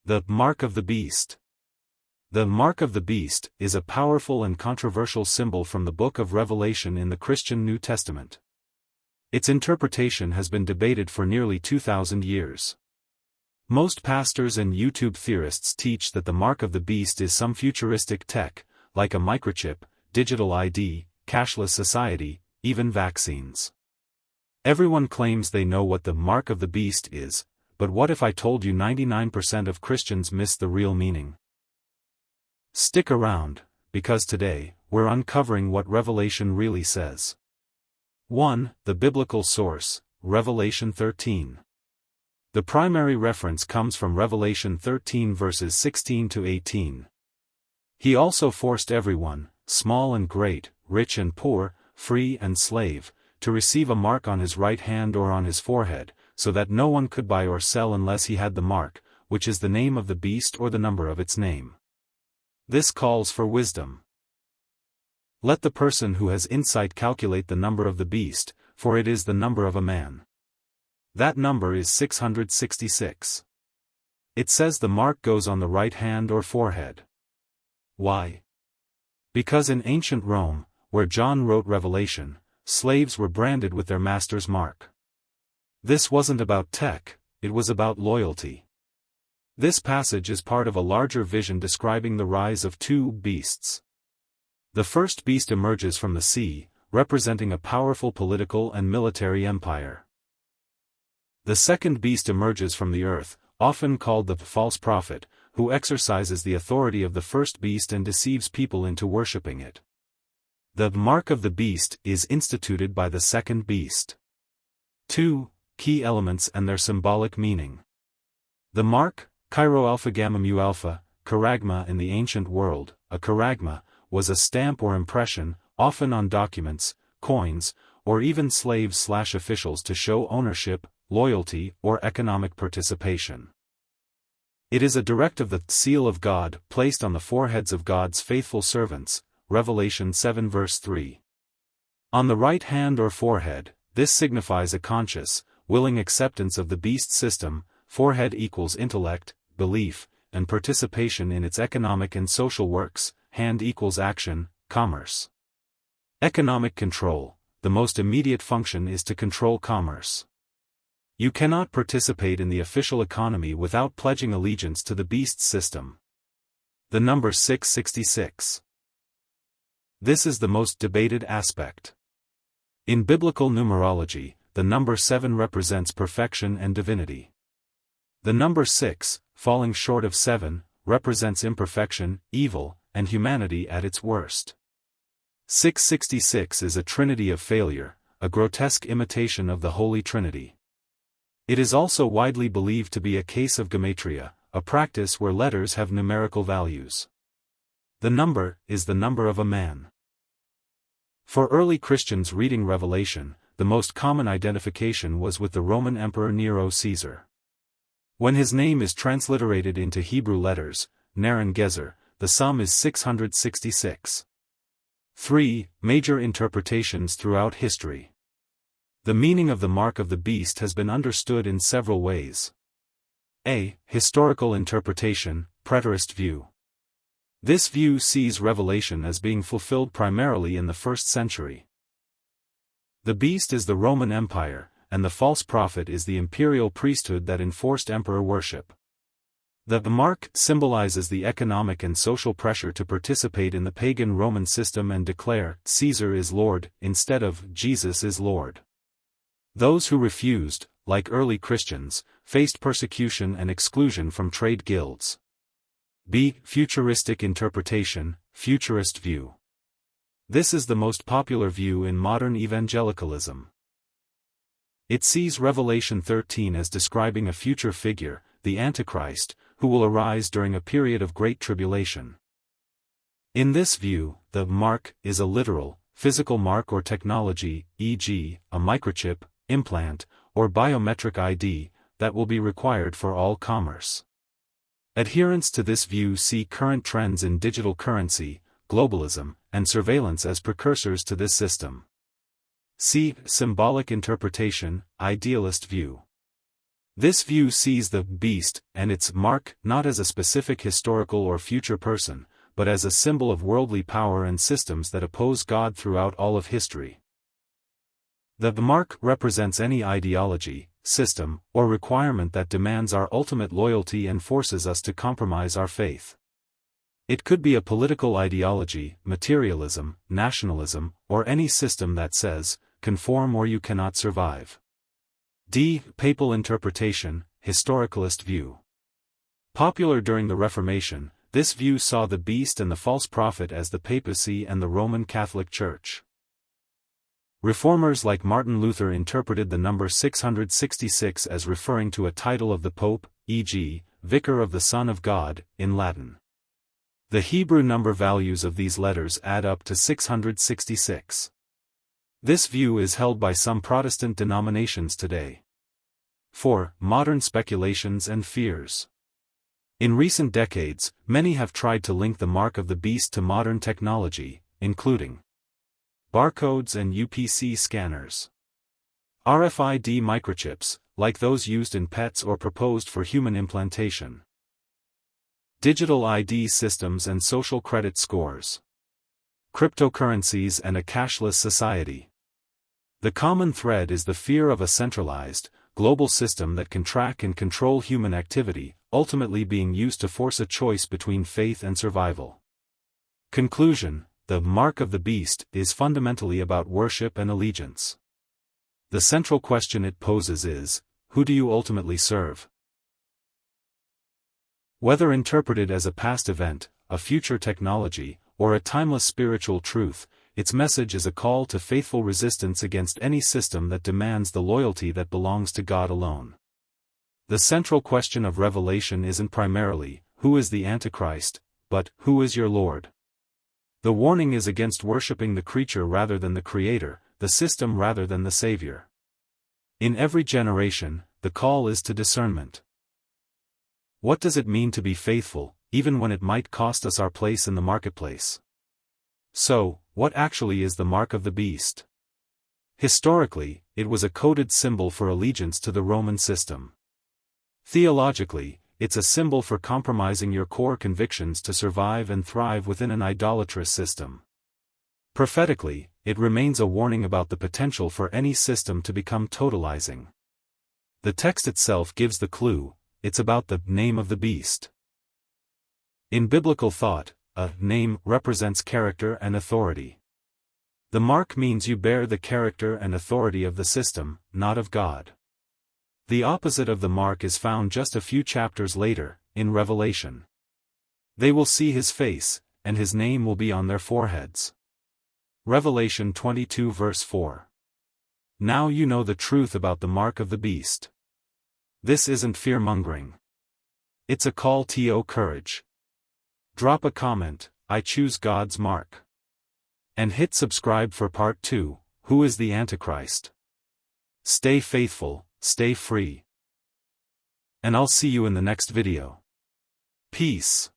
The mark of the beast. The mark of the beast is a powerful and controversial symbol from the Book of Revelation in the Christian New Testament. Its interpretation has been debated for nearly 2,000 years. Most pastors and YouTube theorists teach that the mark of the beast is some futuristic tech, like a microchip, digital ID, cashless society, even vaccines. Everyone claims they know what the mark of the beast is, but what if I told you 99% of Christians miss the real meaning? Stick around, because today, we're uncovering what Revelation really says. 1. The biblical source, Revelation 13. The primary reference comes from Revelation 13 verses 16 to 18. He also forced everyone, small and great, rich and poor, free and slave, to receive a mark on his right hand or on his forehead, so that no one could buy or sell unless he had the mark, which is the name of the beast or the number of its name. This calls for wisdom. Let the person who has insight calculate the number of the beast, for it is the number of a man. That number is 666. It says the mark goes on the right hand or forehead. Why? Because in ancient Rome, where John wrote Revelation, slaves were branded with their master's mark. This wasn't about tech, it was about loyalty. This passage is part of a larger vision describing the rise of two beasts. The first beast emerges from the sea, representing a powerful political and military empire. The second beast emerges from the earth, often called the false prophet, who exercises the authority of the first beast and deceives people into worshipping it. The mark of the beast is instituted by the second beast. 2. Key elements and their symbolic meaning. The mark, Chi Alpha Gamma Mu Alpha, charagma in the ancient world, a charagma, was a stamp or impression, often on documents, coins, or even slaves/officials to show ownership, loyalty, or economic participation. It is a direct of the seal of God placed on the foreheads of God's faithful servants, Revelation 7 verse 3. On the right hand or forehead, this signifies a conscious, willing acceptance of the beast system. Forehead equals intellect, belief, and participation in its economic and social works. Hand equals action, commerce. Economic control. The most immediate function is to control commerce. You cannot participate in the official economy without pledging allegiance to the beast system. The number 666. This is the most debated aspect. In biblical numerology, the number 7 represents perfection and divinity. The number 6, falling short of 7, represents imperfection, evil, and humanity at its worst. 666 is a trinity of failure, a grotesque imitation of the Holy Trinity. It is also widely believed to be a case of gematria, a practice where letters have numerical values. The number is the number of a man. For early Christians reading Revelation, the most common identification was with the Roman Emperor Nero Caesar. When his name is transliterated into Hebrew letters, Naren Gezer, the sum is 666. 3. Major interpretations throughout history. The meaning of the mark of the beast has been understood in several ways. A. Historical interpretation, preterist view. This view sees Revelation as being fulfilled primarily in the 1st century. The beast is the Roman Empire, and the false prophet is the imperial priesthood that enforced emperor worship. The mark symbolizes the economic and social pressure to participate in the pagan Roman system and declare, Caesar is Lord, instead of, Jesus is Lord. Those who refused, like early Christians, faced persecution and exclusion from trade guilds. B. Futuristic interpretation, futurist view. This is the most popular view in modern evangelicalism. It sees Revelation 13 as describing a future figure, the Antichrist, who will arise during a period of great tribulation. In this view, the mark is a literal, physical mark or technology, e.g., a microchip, implant, or biometric ID, that will be required for all commerce. Adherents to this view see current trends in digital currency, globalism, and surveillance as precursors to this system. C. Symbolic interpretation, idealist view. This view sees the beast and its mark not as a specific historical or future person, but as a symbol of worldly power and systems that oppose God throughout all of history. The mark represents any ideology, system, or requirement that demands our ultimate loyalty and forces us to compromise our faith. It could be a political ideology, materialism, nationalism, or any system that says, conform or you cannot survive. D. Papal interpretation, historicalist view. Popular during the Reformation, this view saw the beast and the false prophet as the papacy and the Roman Catholic Church. Reformers like Martin Luther interpreted the number 666 as referring to a title of the Pope, e.g., Vicar of the Son of God, in Latin. The Hebrew number values of these letters add up to 666. This view is held by some Protestant denominations today. 4. Modern speculations and fears. In recent decades, many have tried to link the mark of the beast to modern technology, including barcodes and UPC scanners, RFID microchips, like those used in pets or proposed for human implantation, digital ID systems and social credit scores, cryptocurrencies and a cashless society. The common thread is the fear of a centralized, global system that can track and control human activity, ultimately being used to force a choice between faith and survival. Conclusion: the mark of the beast is fundamentally about worship and allegiance. The central question it poses is, who do you ultimately serve? Whether interpreted as a past event, a future technology, or a timeless spiritual truth, its message is a call to faithful resistance against any system that demands the loyalty that belongs to God alone. The central question of Revelation isn't primarily, who is the Antichrist, but, who is your Lord? The warning is against worshipping the creature rather than the Creator, the system rather than the Savior. In every generation, the call is to discernment. What does it mean to be faithful, even when it might cost us our place in the marketplace? So, what actually is the mark of the beast? Historically, it was a coded symbol for allegiance to the Roman system. Theologically, it's a symbol for compromising your core convictions to survive and thrive within an idolatrous system. Prophetically, it remains a warning about the potential for any system to become totalizing. The text itself gives the clue, it's about the name of the beast. In biblical thought, a name represents character and authority. The mark means you bear the character and authority of the system, not of God. The opposite of the mark is found just a few chapters later, in Revelation. They will see his face, and his name will be on their foreheads. Revelation 22 verse 4. Now you know the truth about the mark of the beast. This isn't fear-mongering. It's a call to courage. Drop a comment, I choose God's mark. And hit subscribe for part 2, Who is the Antichrist? Stay faithful, stay free. And I'll see you in the next video. Peace.